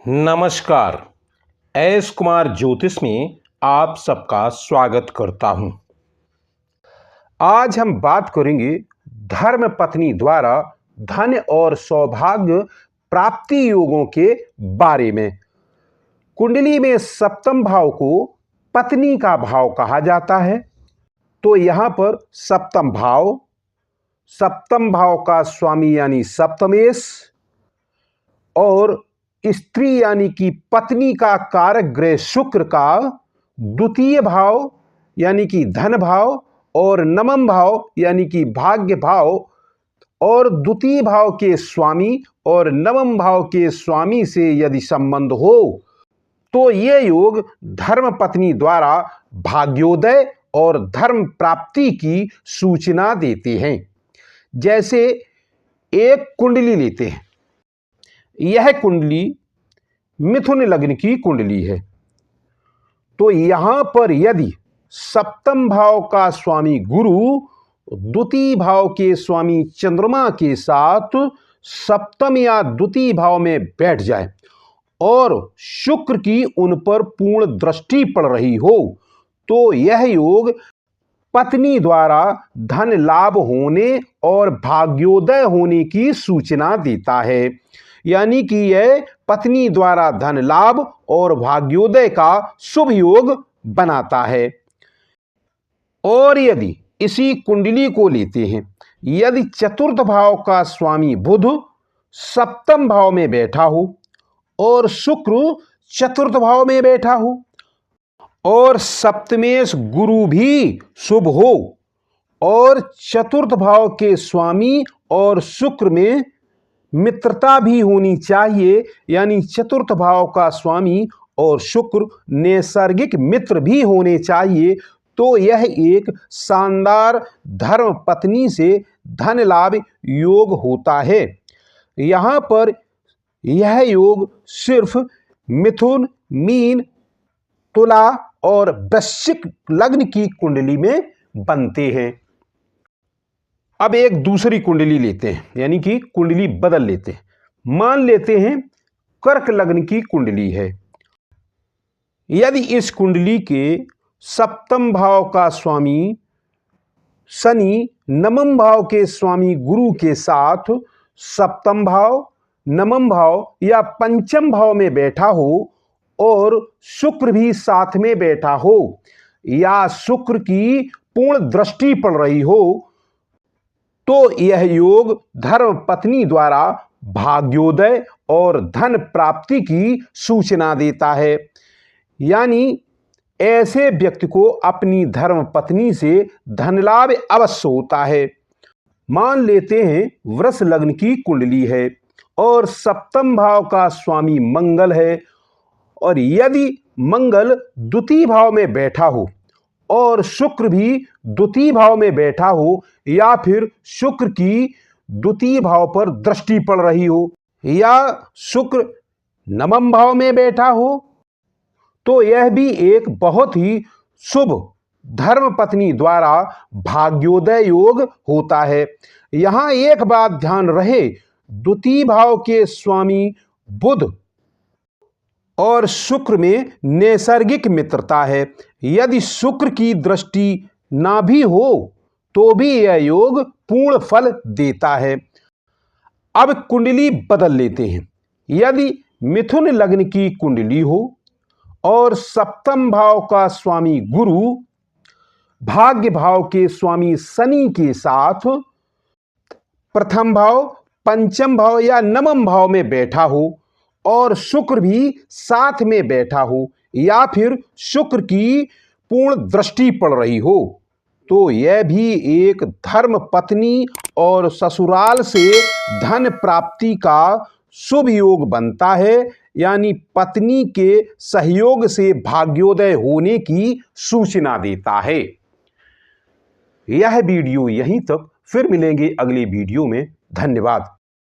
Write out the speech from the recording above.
नमस्कार। एस कुमार ज्योतिष में आप सबका स्वागत करता हूं। आज हम बात करेंगे धर्म पत्नी द्वारा धन और सौभाग्य प्राप्ति योगों के बारे में। कुंडली में सप्तम भाव को पत्नी का भाव कहा जाता है। तो यहां पर सप्तम भाव का स्वामी यानी सप्तमेश और स्त्री यानी कि पत्नी का कारक ग्रह शुक्र का द्वितीय भाव यानी कि धन भाव और नवम भाव यानी कि भाग्य भाव और द्वितीय भाव के स्वामी और नवम भाव के स्वामी से यदि संबंध हो तो ये योग धर्म पत्नी द्वारा भाग्योदय और धर्म प्राप्ति की सूचना देते हैं। जैसे एक कुंडली लेते हैं, यह कुंडली मिथुन लग्न की कुंडली है। तो यहां पर यदि सप्तम भाव का स्वामी गुरु द्वितीय भाव के स्वामी चंद्रमा के साथ सप्तम या द्वितीय भाव में बैठ जाए और शुक्र की उन पर पूर्ण दृष्टि पड़ रही हो तो यह योग पत्नी द्वारा धन लाभ होने और भाग्योदय होने की सूचना देता है। यानी कि यह पत्नी द्वारा धन लाभ और भाग्योदय का शुभ योग बनाता है। और यदि इसी कुंडली को लेते हैं, यदि चतुर्थ भाव का स्वामी बुध सप्तम भाव में बैठा हो और शुक्र चतुर्थ भाव में बैठा हो और सप्तमेश गुरु भी शुभ हो और चतुर्थ भाव के स्वामी और शुक्र में मित्रता भी होनी चाहिए, यानी चतुर्थ भाव का स्वामी और शुक्र नैसर्गिक मित्र भी होने चाहिए, तो यह एक शानदार धर्म पत्नी से धन लाभ योग होता है। यहाँ पर यह योग सिर्फ मिथुन, मीन, तुला और वृश्चिक लग्न की कुंडली में बनते हैं। अब एक दूसरी कुंडली लेते हैं, यानी कि कुंडली बदल लेते हैं। मान लेते हैं कर्क लग्न की कुंडली है। यदि इस कुंडली के सप्तम भाव का स्वामी शनि नवम भाव के स्वामी गुरु के साथ सप्तम भाव, नवम भाव या पंचम भाव में बैठा हो और शुक्र भी साथ में बैठा हो या शुक्र की पूर्ण दृष्टि पड़ रही हो तो यह योग धर्म पत्नी द्वारा भाग्योदय और धन प्राप्ति की सूचना देता है। यानी ऐसे व्यक्ति को अपनी धर्म पत्नी से धन लाभ अवश्य होता है। मान लेते हैं वृष लग्न की कुंडली है और सप्तम भाव का स्वामी मंगल है और यदि मंगल द्वितीय भाव में बैठा हो और शुक्र भी द्वितीय भाव में बैठा हो या फिर शुक्र की द्वितीय भाव पर दृष्टि पड़ रही हो या शुक्र नवम भाव में बैठा हो तो यह भी एक बहुत ही शुभ धर्म पत्नी द्वारा भाग्योदय योग होता है। यहां एक बात ध्यान रहे, द्वितीय भाव के स्वामी बुध और शुक्र में नैसर्गिक मित्रता है। यदि शुक्र की दृष्टि ना भी हो तो भी यह योग पूर्ण फल देता है। अब कुंडली बदल लेते हैं। यदि मिथुन लग्न की कुंडली हो और सप्तम भाव का स्वामी गुरु भाग्य भाव के स्वामी शनि के साथ प्रथम भाव, पंचम भाव या नवम भाव में बैठा हो और शुक्र भी साथ में बैठा हो या फिर शुक्र की पूर्ण दृष्टि पड़ रही हो तो यह भी एक धर्म पत्नी और ससुराल से धन प्राप्ति का शुभ योग बनता है। यानी पत्नी के सहयोग से भाग्योदय होने की सूचना देता है। यह वीडियो यहीं तक, फिर मिलेंगे अगले वीडियो में। धन्यवाद।